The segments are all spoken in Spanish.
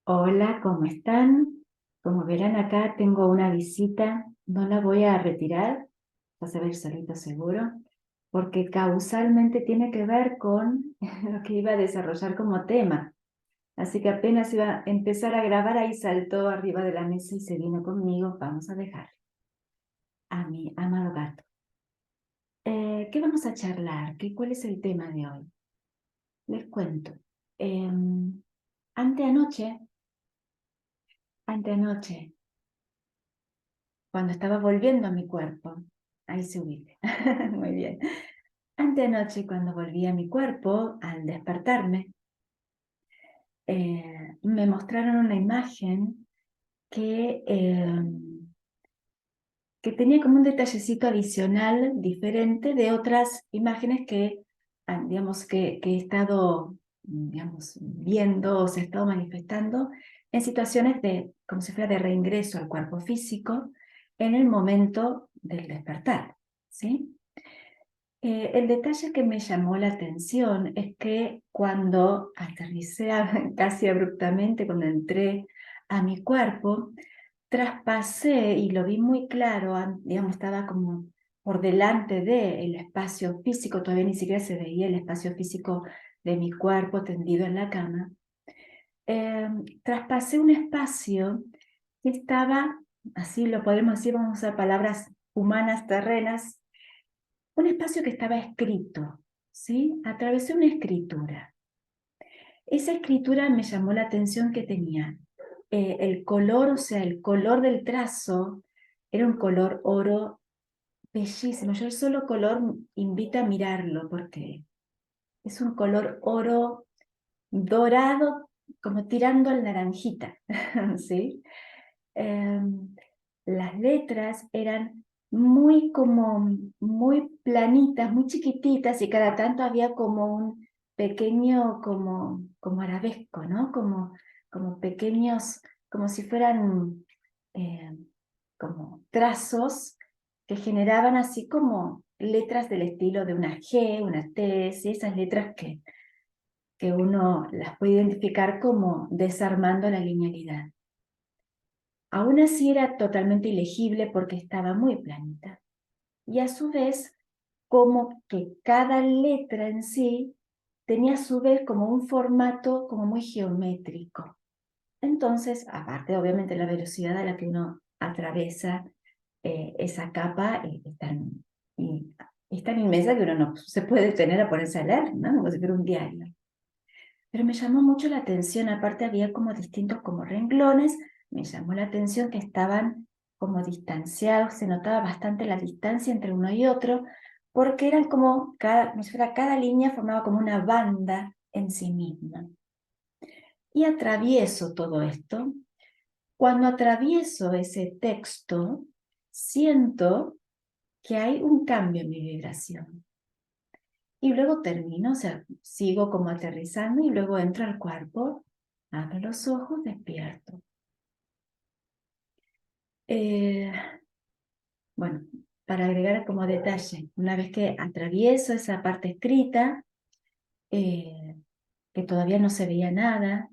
Hola, ¿cómo están? Como verán acá tengo una visita, no la voy a retirar, vas a ver solito seguro, porque causalmente tiene que ver con lo que iba a desarrollar como tema. Así que apenas iba a empezar a grabar, ahí saltó arriba de la mesa y se vino conmigo. Vamos a dejar a mi amado gato. ¿Qué vamos a charlar? ¿Cuál es el tema de hoy? Les cuento. Em, anteanoche, anteanoche, cuando estaba volviendo a mi cuerpo, ahí se ubica, muy bien. Anteanoche, cuando volví a mi cuerpo, al despertarme, me mostraron una imagen que tenía como un detallecito adicional, diferente de otras imágenes que, digamos, que he estado, digamos, viendo o se ha estado manifestando en situaciones de, como si fuera de reingreso al cuerpo físico en el momento del despertar, ¿sí? El detalle que me llamó la atención es que cuando aterricé casi abruptamente, cuando entré a mi cuerpo, traspasé y lo vi muy claro, digamos, estaba como por delante del espacio físico, todavía ni siquiera se veía el espacio físico de mi cuerpo tendido en la cama. Traspasé un espacio que estaba, así lo podemos decir, vamos a usar palabras humanas, terrenas, un espacio que estaba escrito, ¿sí? Atravesé una escritura. Esa escritura me llamó la atención que tenía el color, o sea, el color del trazo era un color oro bellísimo. Yo el solo color invita a mirarlo porque es un color oro dorado, como tirando al naranjita, ¿sí? Eh, las letras eran muy como, muy planitas, muy chiquititas y cada tanto había como un pequeño, como arabesco, ¿no? Como pequeños, como si fueran eh, como trazos que generaban así como letras del estilo de una G, una T, ¿sí? Esas letras que uno las puede identificar como desarmando la linealidad. Aún así era totalmente ilegible porque estaba muy planita. Y a su vez, como que cada letra en sí tenía a su vez como un formato como muy geométrico. Entonces, aparte obviamente la velocidad a la que uno atraviesa esa capa y, es tan inmensa que uno no se puede detener a ponerse a leer, ¿no? Como si fuera un diario. Pero me llamó mucho la atención, aparte había como distintos como renglones, me llamó la atención que estaban como distanciados, se notaba bastante la distancia entre uno y otro, porque eran como, como si fuera cada línea formaba como una banda en sí misma. Y atravieso todo esto. Cuando atravieso ese texto, siento que hay un cambio en mi vibración. Y luego termino, o sea, sigo como aterrizando y luego entro al cuerpo, abro los ojos, despierto. Eh, bueno, para agregar como detalle, una vez que atravieso esa parte escrita, eh, que todavía no se veía nada,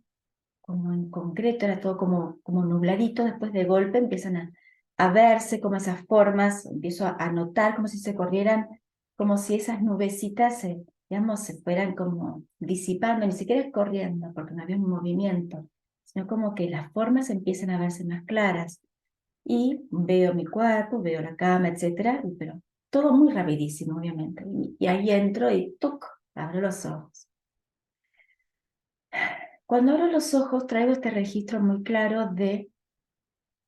como en concreto, era todo como nubladito, después de golpe empiezan a verse como esas formas, empiezo a notar como si se corrieran, como si esas nubecitas digamos, se fueran como disipando, ni siquiera corriendo, porque no había un movimiento, sino como que las formas empiezan a verse más claras. Y veo mi cuerpo, veo la cama, etcétera, pero todo muy rapidísimo, obviamente. Y ahí entro y ¡tuc! Abro los ojos. Cuando abro los ojos traigo este registro muy claro de,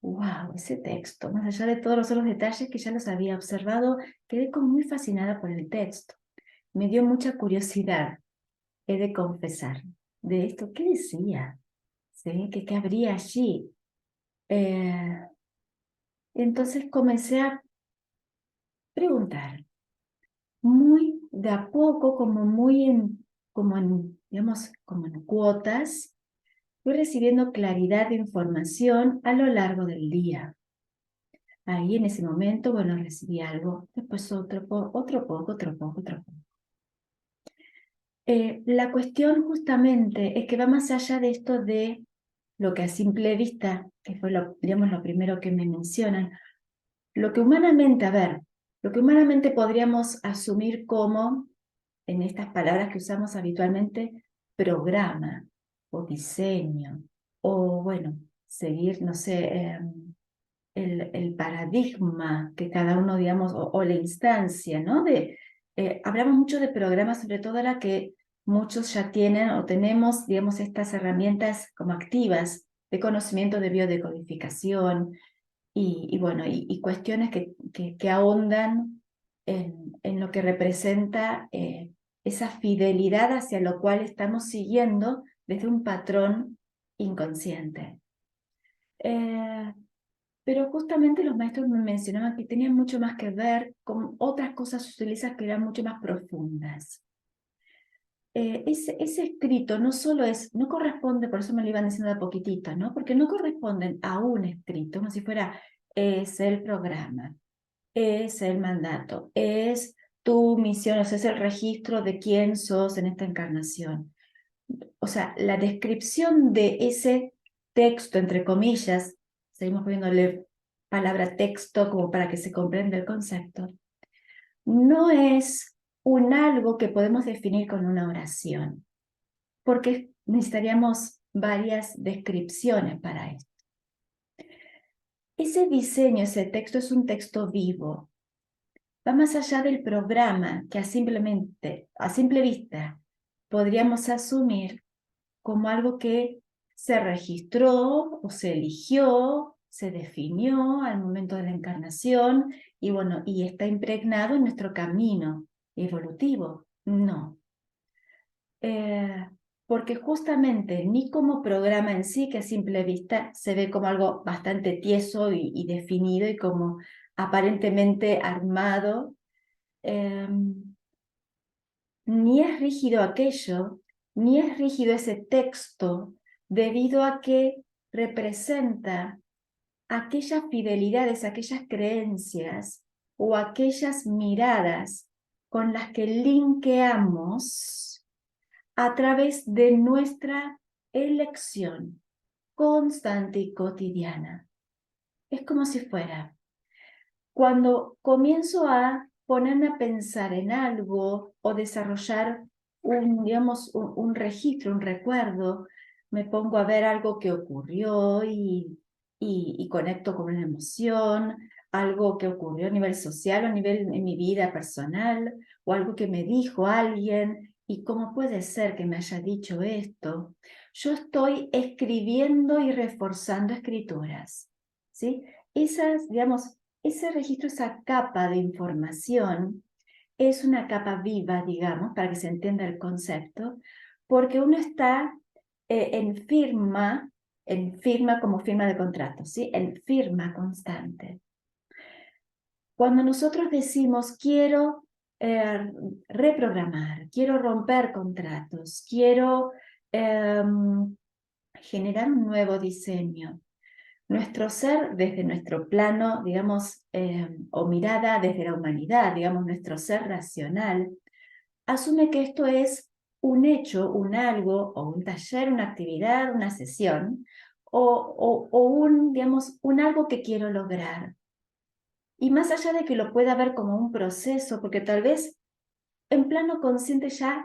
wow, ese texto, más allá de todos los otros detalles que ya los había observado, quedé como muy fascinada por el texto. Me dio mucha curiosidad, he de confesar, de esto, ¿qué decía? ¿Sí? ¿Qué habría allí? Eh, entonces comencé a preguntar, muy de a poco, como muy digamos, como en cuotas, fui recibiendo claridad de información a lo largo del día. Ahí en ese momento, bueno, recibí algo, después otro poco, otro poco, otro poco, otro poco. La cuestión justamente es que va más allá de esto de lo que a simple vista, que fue digamos, lo primero que me mencionan, lo que humanamente, a ver, lo que humanamente podríamos asumir como, en estas palabras que usamos habitualmente, programa o diseño, o bueno, seguir, no sé, el paradigma que cada uno, digamos, o la instancia, ¿no? Hablamos mucho de programas, sobre todo ahora que muchos ya tienen o tenemos, digamos, estas herramientas como activas de conocimiento de biodecodificación y bueno, y cuestiones que ahondan en lo que representa esa fidelidad hacia lo cual estamos siguiendo desde un patrón inconsciente. Pero justamente los maestros me mencionaban que tenían mucho más que ver con otras cosas sutilizas que eran mucho más profundas. Ese escrito no solo no corresponde, por eso me lo iban diciendo de a poquitito, ¿no? Porque no corresponden a un escrito, como si fuera, es el programa, es el mandato, es tu misión, o sea, es el registro de quién sos en esta encarnación. O sea, la descripción de ese texto, entre comillas, seguimos poniéndole palabra texto como para que se comprenda el concepto, no es un algo que podemos definir con una oración, porque necesitaríamos varias descripciones para esto. Ese diseño, ese texto es un texto vivo, va más allá del programa que a simple vista, podríamos asumir como algo que se registró o se eligió, se definió al momento de la encarnación y bueno, y está impregnado en nuestro camino evolutivo. No. Porque justamente ni como programa en sí, que a simple vista se ve como algo bastante tieso y definido y como aparentemente armado, ni es rígido aquello, ni es rígido ese texto, debido a que representa aquellas fidelidades, aquellas creencias o aquellas miradas con las que linkeamos a través de nuestra elección constante y cotidiana. Es como si fuera, cuando comienzo a ponerme a pensar en algo o desarrollar digamos, un registro, un recuerdo, me pongo a ver algo que ocurrió y conecto con una emoción, algo que ocurrió a nivel social o a nivel en mi vida personal, o algo que me dijo alguien, y cómo puede ser que me haya dicho esto. Yo estoy escribiendo y reforzando escrituras, ¿sí? Esas, digamos, ese registro, esa capa de información, es una capa viva, digamos, para que se entienda el concepto, porque uno está en firma como firma de contrato, ¿sí? En firma constante. Cuando nosotros decimos quiero reprogramar, quiero romper contratos, quiero generar un nuevo diseño, nuestro ser desde nuestro plano, digamos, o mirada desde la humanidad, digamos, nuestro ser racional, asume que esto es un hecho, un algo, o un taller, una actividad, una sesión, o un, digamos, un algo que quiero lograr. Y más allá de que lo pueda ver como un proceso, porque tal vez en plano consciente ya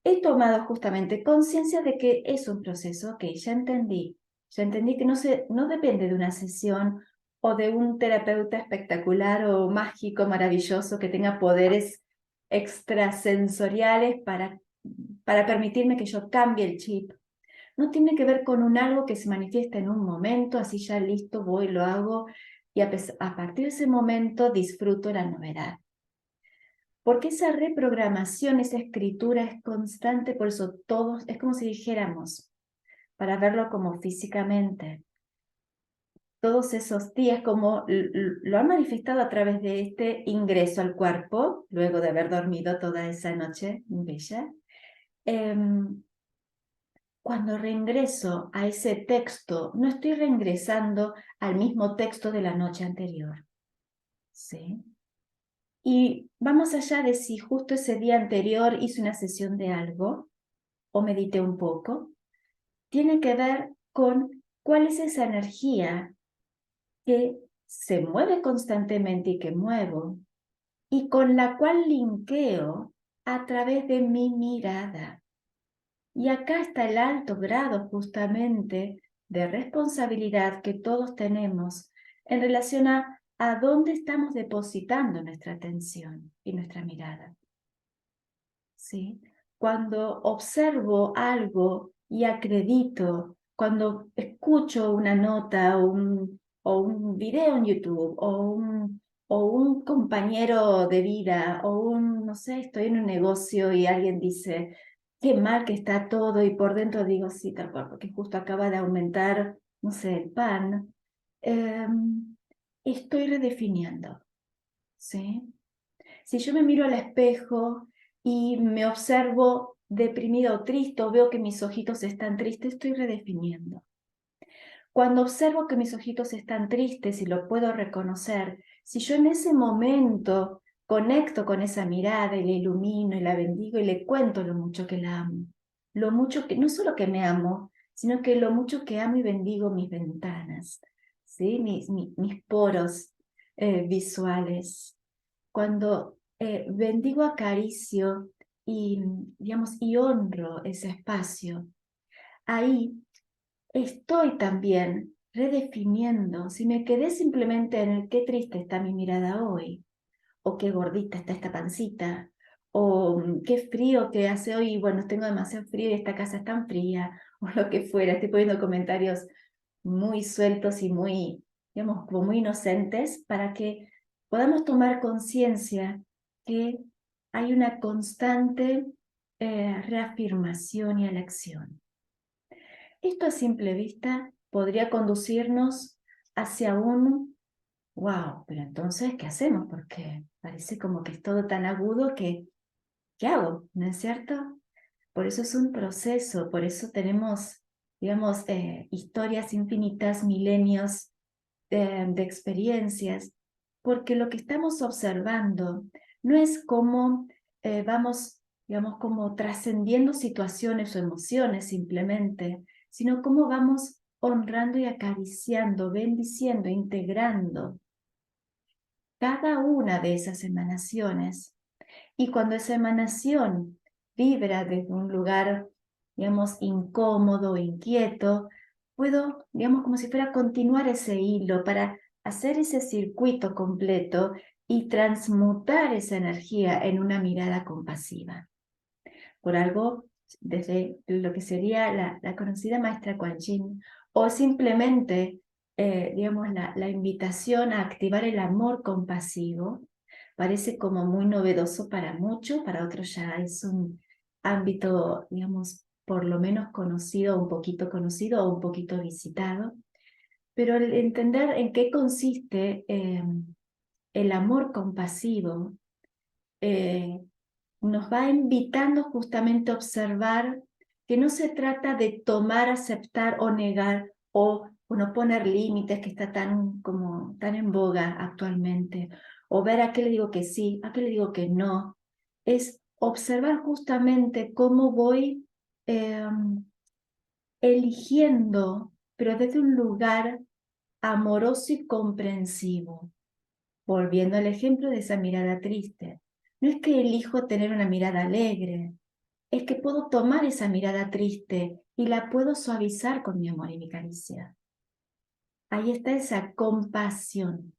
he tomado justamente conciencia de que es un proceso, que ya entendí que no depende de una sesión o de un terapeuta espectacular o mágico, maravilloso, que tenga poderes extrasensoriales para permitirme que yo cambie el chip. No tiene que ver con un algo que se manifiesta en un momento, así ya listo, voy, lo hago, y a partir de ese momento disfruto la novedad. Porque esa reprogramación, esa escritura es constante, por eso todos, es como si dijéramos, para verlo como físicamente, todos esos días como lo han manifestado a través de este ingreso al cuerpo, luego de haber dormido toda esa noche bella. Cuando reingreso a ese texto, no estoy reingresando al mismo texto de la noche anterior, ¿sí? Y vamos allá de si justo ese día anterior hice una sesión de algo o medité un poco, tiene que ver con ¿Cuál es esa energía que se mueve constantemente y que muevo, y con la cual linkeo a través de mi mirada? Y acá está el alto grado justamente de responsabilidad que todos tenemos en relación a dónde estamos depositando nuestra atención y nuestra mirada. ¿Sí? Cuando observo algo y acredito, cuando escucho una nota o un video en YouTube o un compañero de vida no sé, estoy en un negocio y alguien dice, qué mal que está todo, y por dentro digo, sí, tal cual, porque justo acaba de aumentar, no sé, el pan. Estoy redefiniendo, ¿sí? Si yo me miro al espejo y me observo deprimida o triste, o veo que mis ojitos están tristes, estoy redefiniendo. Cuando observo que mis ojitos están tristes y lo puedo reconocer, si yo en ese momento conecto con esa mirada y la ilumino y la bendigo y le cuento lo mucho que la amo, lo mucho que, no solo que me amo, sino que lo mucho que amo y bendigo mis ventanas, ¿sí? mis poros visuales. Cuando bendigo, acaricio y, digamos, y honro ese espacio, ahí estoy también redefiniendo. Si me quedé simplemente en el qué triste está mi mirada hoy, o qué gordita está esta pancita, o qué frío que hace hoy, bueno, tengo demasiado frío y esta casa es tan fría, o lo que fuera, estoy poniendo comentarios muy sueltos y muy, digamos, como muy inocentes, para que podamos tomar conciencia que hay una constante reafirmación y elección. Esto a simple vista podría conducirnos hacia un wow, pero entonces, ¿qué hacemos? Porque parece como que es todo tan agudo que, ¿qué hago? ¿No es cierto? Por eso es un proceso, por eso tenemos, digamos, historias infinitas, milenios de experiencias, porque lo que estamos observando no es cómo vamos, digamos, como trascendiendo situaciones o emociones simplemente, sino cómo vamos honrando y acariciando, bendiciendo, integrando cada una de esas emanaciones. Y cuando esa emanación vibra desde un lugar, digamos, incómodo, inquieto, puedo, digamos, como si fuera continuar ese hilo para hacer ese circuito completo y transmutar esa energía en una mirada compasiva. Por algo, desde lo que sería la conocida maestra Kuan Yin, o simplemente, digamos, la invitación a activar el amor compasivo, parece como muy novedoso para muchos, para otros ya es un ámbito, digamos, por lo menos conocido, un poquito conocido o un poquito visitado, pero el entender en qué consiste el amor compasivo eh, nos va invitando justamente a observar que no se trata de tomar, aceptar o negar o no poner límites, que está tan en boga actualmente, o ver a qué le digo que sí, a qué le digo que no. Es observar justamente cómo voy eh, eligiendo, pero desde un lugar amoroso y comprensivo. Volviendo al ejemplo de esa mirada triste, no es que elijo tener una mirada alegre, es que puedo tomar esa mirada triste y la puedo suavizar con mi amor y mi caricia. Ahí está esa compasión,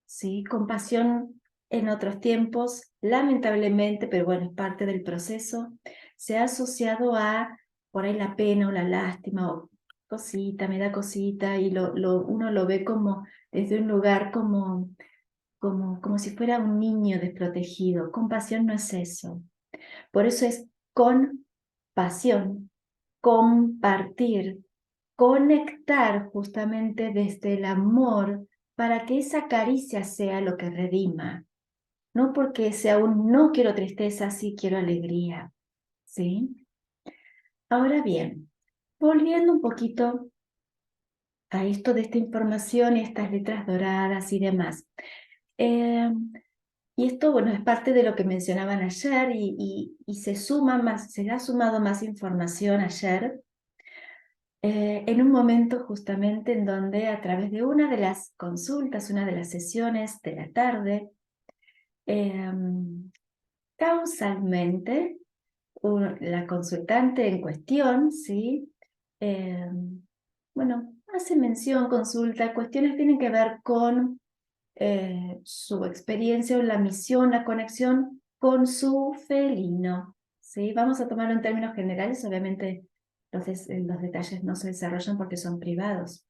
¿sí? Compasión en otros tiempos, lamentablemente, pero bueno, es parte del proceso, se ha asociado a por ahí la pena o la lástima o cosita, me da cosita, y uno lo ve como desde un lugar como si fuera un niño desprotegido. Compasión no es eso. Por eso es compasión, compartir, conectar justamente desde el amor para que esa caricia sea lo que redima. No porque sea un no quiero tristeza, sí quiero alegría. ¿Sí? Ahora bien, volviendo un poquito a esto de esta información y estas letras doradas y demás. Y esto, bueno, es parte de lo que mencionaban ayer y se ha sumado más información ayer. en un momento justamente en donde a través de una de las consultas, una de las sesiones de la tarde, causalmente, la consultante en cuestión, ¿sí? Bueno, hace mención, consulta, cuestiones que tienen que ver con su experiencia o la misión, la conexión con su felino, ¿sí? Vamos a tomarlo en términos generales, obviamente los detalles no se desarrollan porque son privados.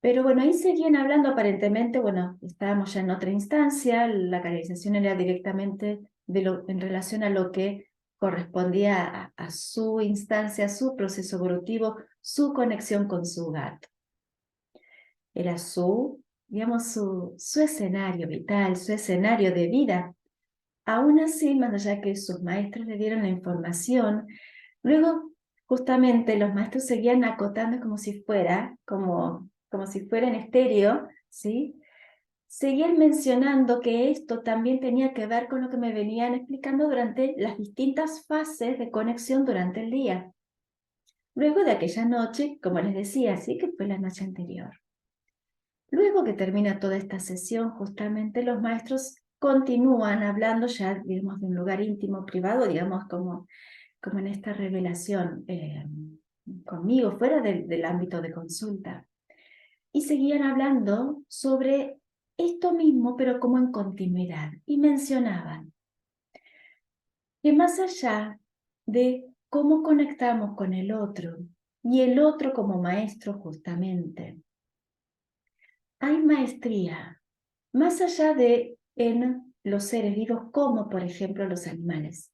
Pero bueno, ahí seguían hablando aparentemente, bueno, estábamos ya en otra instancia, la canalización era directamente en relación a lo que correspondía a su instancia, a su proceso evolutivo, su conexión con su gato. Era digamos, su escenario vital, su escenario de vida. Aún así, más allá que sus maestros le dieron la información, luego justamente los maestros seguían acotando como si fuera, como si fuera en estéreo, ¿sí? Seguían mencionando que esto también tenía que ver con lo que me venían explicando durante las distintas fases de conexión durante el día. Luego de aquella noche, como les decía, sí que fue la noche anterior. Luego que termina toda esta sesión, justamente los maestros continúan hablando ya, digamos, de un lugar íntimo, privado, digamos, como en esta revelación conmigo, fuera del ámbito de consulta. Y seguían hablando sobre esto mismo, pero como en continuidad. Y mencionaban que más allá de cómo conectamos con el otro, y el otro como maestro justamente, hay maestría, más allá de en los seres vivos, como por ejemplo los animales,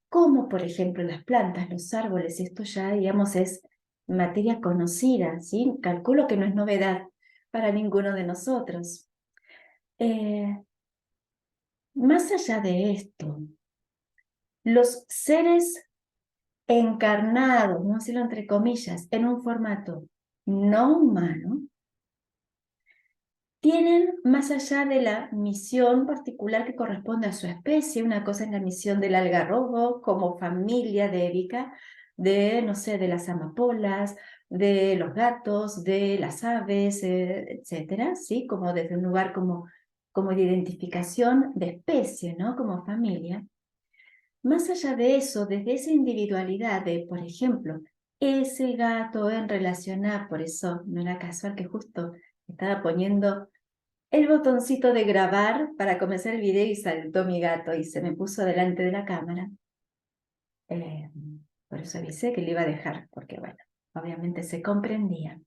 como por ejemplo las plantas, los árboles, esto ya digamos es materia conocida, ¿sí? Calculo que no es novedad para ninguno de nosotros. Más allá de esto, los seres encarnados, vamos a decirlo entre comillas, en un formato no humano, tienen más allá de la misión particular que corresponde a su especie, una cosa es la misión del algarrobo como familia de Erika, de, no sé, de las amapolas, de los gatos, de las aves, etcétera, ¿sí? Como desde un lugar como de identificación de especie, ¿no? Como familia. Más allá de eso, desde esa individualidad de, por ejemplo, ese gato en relación a, por eso no era casual que justo estaba poniendo el botoncito de grabar para comenzar el video y saltó mi gato y se me puso delante de la cámara. Eh, por eso avisé que le iba a dejar, porque bueno, obviamente se comprendía.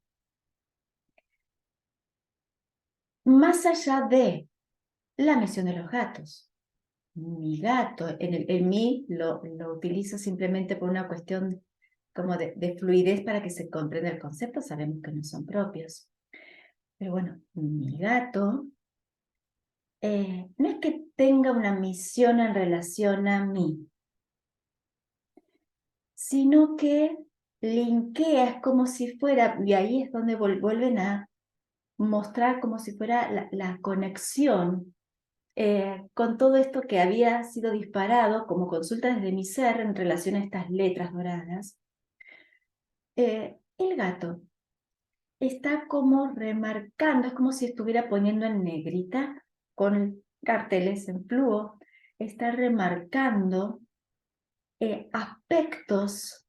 Más allá de la misión de los gatos, mi gato, en mí lo utilizo simplemente por una cuestión como de fluidez para que se comprenda el concepto, sabemos que no son propios. Pero bueno, mi gato no es que tenga una misión en relación a mí, sino que linkea, es como si fuera, y ahí es donde vuelven a mostrar como si fuera la conexión con todo esto que había sido disparado como consulta desde mi ser en relación a estas letras doradas. El gato está como remarcando, es como si estuviera poniendo en negrita con carteles en fluo, está remarcando aspectos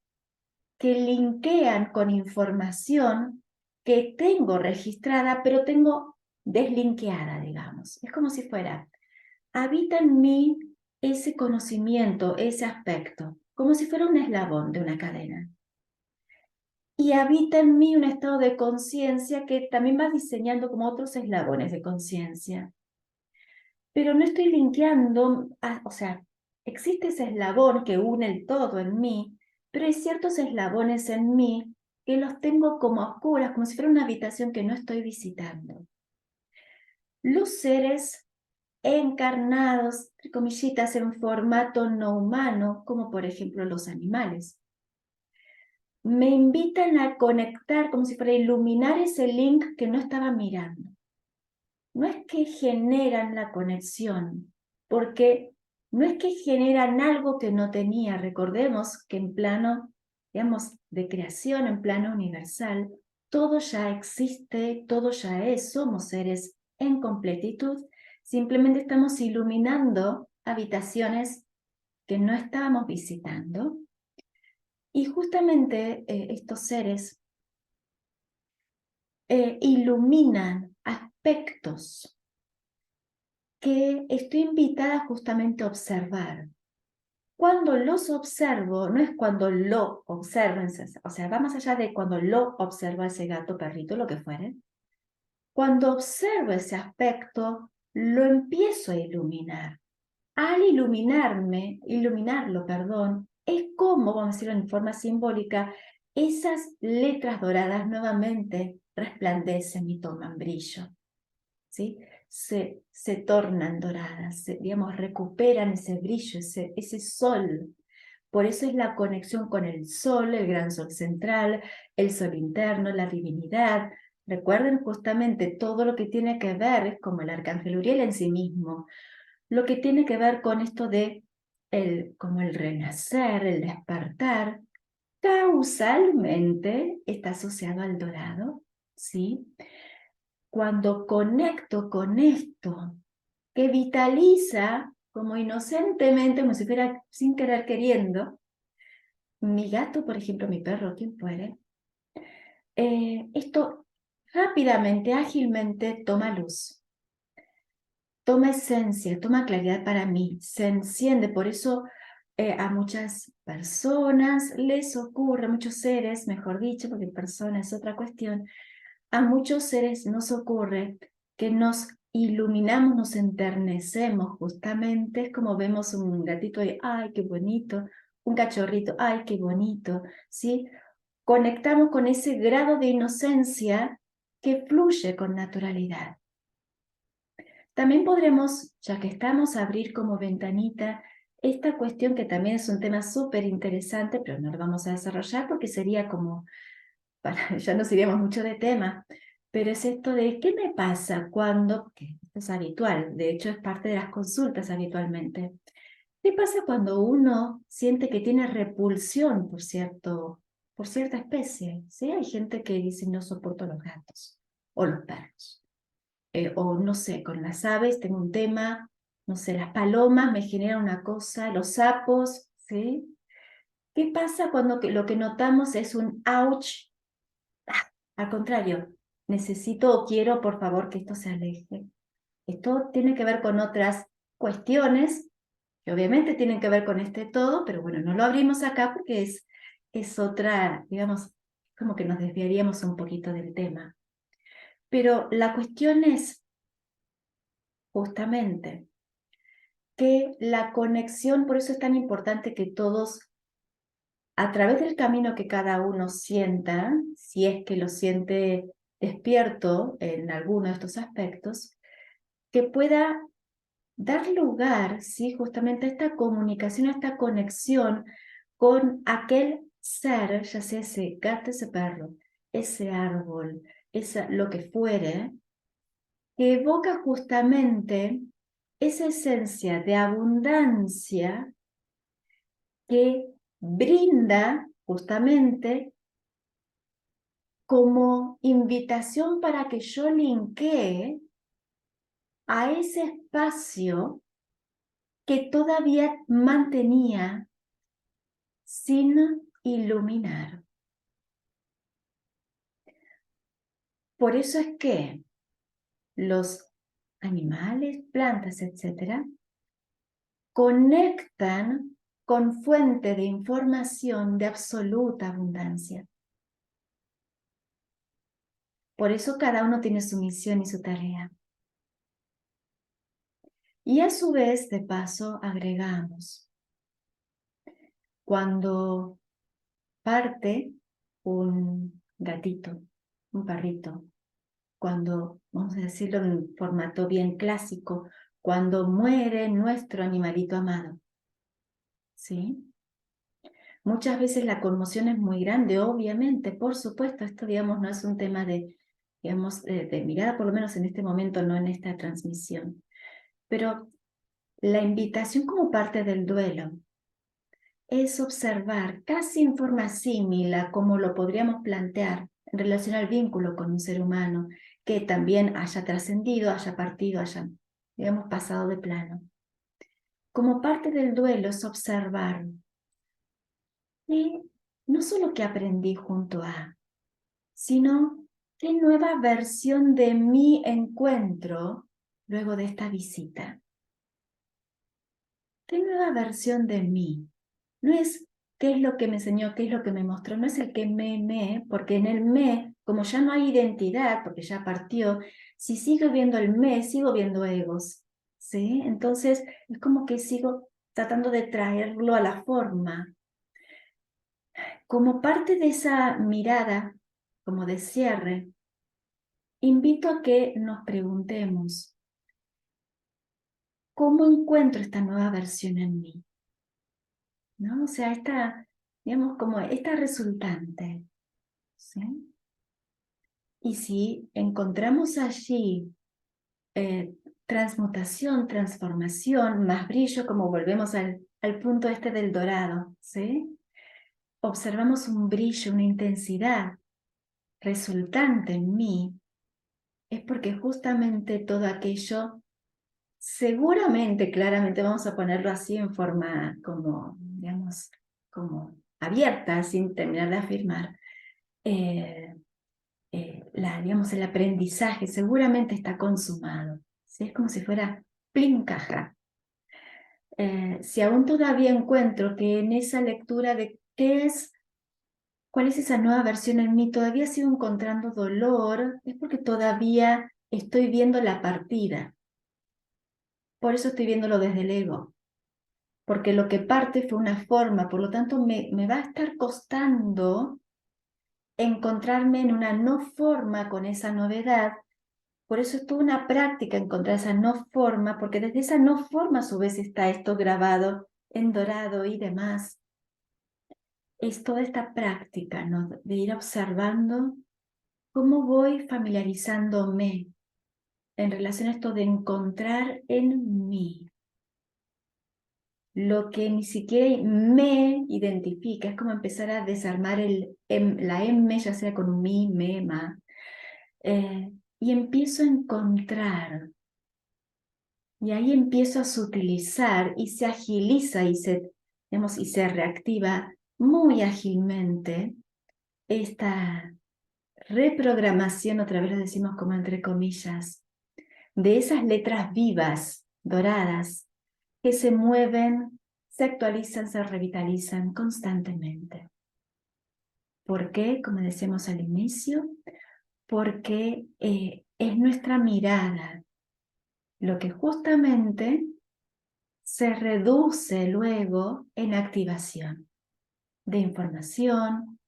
que linkean con información que tengo registrada, pero tengo deslinkeada, digamos. Es como si fuera, habita en mí ese conocimiento, ese aspecto, como si fuera un eslabón de una cadena. Y habita en mí un estado de conciencia que también va diseñando como otros eslabones de conciencia. Pero no estoy linkeando, o sea, existe ese eslabón que une el todo en mí, pero hay ciertos eslabones en mí que los tengo como a oscuras, como si fuera una habitación que no estoy visitando. Los seres encarnados, entre comillitas, en formato no humano, como por ejemplo los animales, me invitan a conectar como si fuera a iluminar ese link que no estaba mirando. No es que generan la conexión, porque no es que generan algo que no tenía. Recordemos que en plano, digamos, de creación en plano universal, todo ya existe, todo ya es, somos seres en completitud, simplemente estamos iluminando habitaciones que no estábamos visitando. Y justamente estos seres iluminan aspectos que estoy invitada justamente a observar. Cuando los observo, no es cuando lo observen, o sea, va más allá de cuando lo observa ese gato, perrito, lo que fuere. Cuando observo ese aspecto, lo empiezo a iluminar. Al iluminarlo, perdón, es como, vamos a decirlo en forma simbólica, esas letras doradas nuevamente resplandecen y toman brillo, ¿sí? Se tornan doradas, digamos, recuperan ese brillo, ese sol. Por eso es la conexión con el sol, el gran sol central, el sol interno, la divinidad. Recuerden justamente todo lo que tiene que ver, es como el arcángel Uriel en sí mismo, lo que tiene que ver con esto de como el renacer, el despertar, causalmente está asociado al dorado, ¿sí? Cuando conecto con esto, que vitaliza como inocentemente, como si fuera sin querer queriendo, mi gato, por ejemplo, mi perro, quien fuere, esto rápidamente, ágilmente toma luz, toma esencia, toma claridad para mí, se enciende. Por eso a muchas personas les ocurre, a muchos seres, mejor dicho, porque personas es otra cuestión, a muchos seres nos ocurre que nos iluminamos, nos enternecemos justamente, es como vemos un gatito y ¡ay, qué bonito! Un cachorrito, ¡ay, qué bonito! ¿Sí? Conectamos con ese grado de inocencia que fluye con naturalidad. También podremos, ya que estamos, abrir como ventanita esta cuestión que también es un tema súper interesante, pero no lo vamos a desarrollar porque sería como, ya nos iríamos mucho de tema, pero es esto de qué me pasa cuando, que esto es habitual, de hecho es parte de las consultas habitualmente, ¿qué pasa cuando uno siente que tiene repulsión por cierta especie? ¿Sí? Hay gente que dice no soporto los gatos o los perros. O no sé, con las aves tengo un tema, no sé, las palomas me generan una cosa, los sapos, ¿sí? ¿Qué pasa cuando lo que notamos es un ouch? Al contrario, necesito o quiero, por favor, que esto se aleje. Esto tiene que ver con otras cuestiones, que obviamente tienen que ver con este todo, pero bueno, no lo abrimos acá porque es otra, digamos, como que nos desviaríamos un poquito del tema. Pero la cuestión es justamente que la conexión, por eso es tan importante que todos, a través del camino que cada uno sienta, si es que lo siente despierto en alguno de estos aspectos, que pueda dar lugar, ¿sí? Justamente a esta comunicación, a esta conexión con aquel ser, ya sea ese gato, ese perro, ese árbol, lo que fuere, que evoca justamente esa esencia de abundancia que brinda justamente como invitación para que yo linkee a ese espacio que todavía mantenía sin iluminar. Por eso es que los animales, plantas, etcétera, conectan con fuente de información de absoluta abundancia. Por eso cada uno tiene su misión y su tarea. Y a su vez, de paso, agregamos, cuando parte un gatito, un perrito, cuando, vamos a decirlo en formato bien clásico, cuando muere nuestro animalito amado, ¿sí? Muchas veces la conmoción es muy grande, obviamente, por supuesto, esto, digamos, no es un tema digamos, de mirada, por lo menos en este momento, no en esta transmisión. Pero la invitación como parte del duelo es observar casi en forma similar, como lo podríamos plantear en relación al vínculo con un ser humano que también haya trascendido, haya partido, haya, digamos, pasado de plano. Como parte del duelo es observar y no solo que aprendí junto a, sino qué nueva versión de mí encuentro luego de esta visita. ¿Qué nueva versión de mí? No es qué es lo que me enseñó, qué es lo que me mostró, no es el que porque en el como ya no hay identidad, porque ya partió, si sigo viendo el sigo viendo egos, ¿sí? Entonces es como que sigo tratando de traerlo a la forma. Como parte de esa mirada, como de cierre, invito a que nos preguntemos, ¿cómo encuentro esta nueva versión en mí? ¿No? O sea, digamos, como esta resultante, ¿sí? Y si encontramos allí transmutación, transformación, más brillo, como volvemos al punto este del dorado, ¿sí? Observamos un brillo, una intensidad resultante en mí, es porque justamente todo aquello, seguramente, claramente, vamos a ponerlo así en forma como, digamos, como abierta, sin terminar de afirmar, digamos, el aprendizaje seguramente está consumado, ¿sí? Es como si fuera plin caja. Si aún todavía encuentro que en esa lectura de cuál es esa nueva versión en mí, todavía sigo encontrando dolor, es porque todavía estoy viendo la partida. Por eso estoy viéndolo desde el ego. Porque lo que parte fue una forma, por lo tanto me va a estar costando encontrarme en una no forma con esa novedad. Por eso es toda una práctica encontrar esa no forma, porque desde esa no forma a su vez está esto grabado en dorado y demás. Es toda esta práctica, ¿no? De ir observando cómo voy familiarizándome en relación a esto de encontrar en mí lo que ni siquiera me identifica. Es como empezar a desarmar la M, ya sea con un mi, me, ma, y empiezo a encontrar. Y ahí empiezo a sutilizar y se agiliza digamos, y se reactiva muy ágilmente esta reprogramación, otra vez lo decimos como entre comillas, de esas letras vivas, doradas, que se mueven, se actualizan, se revitalizan constantemente. ¿Por qué? Como decíamos al inicio, porque es nuestra mirada lo que justamente se reduce luego en activación de información,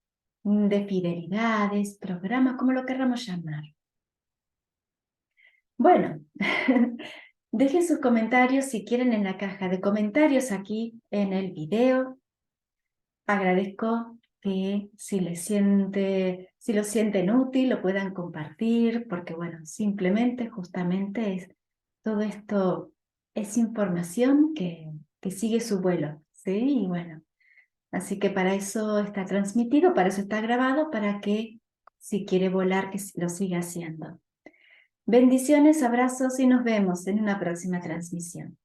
de fidelidades, programas, como lo querramos llamar. Bueno, dejen sus comentarios si quieren en la caja de comentarios aquí en el video. Agradezco que si lo sienten útil, lo puedan compartir, porque bueno, simplemente, justamente todo esto es información que sigue su vuelo, ¿sí? Y bueno, así que para eso está transmitido, para eso está grabado, para que si quiere volar, que lo siga haciendo. Bendiciones, abrazos y nos vemos en una próxima transmisión.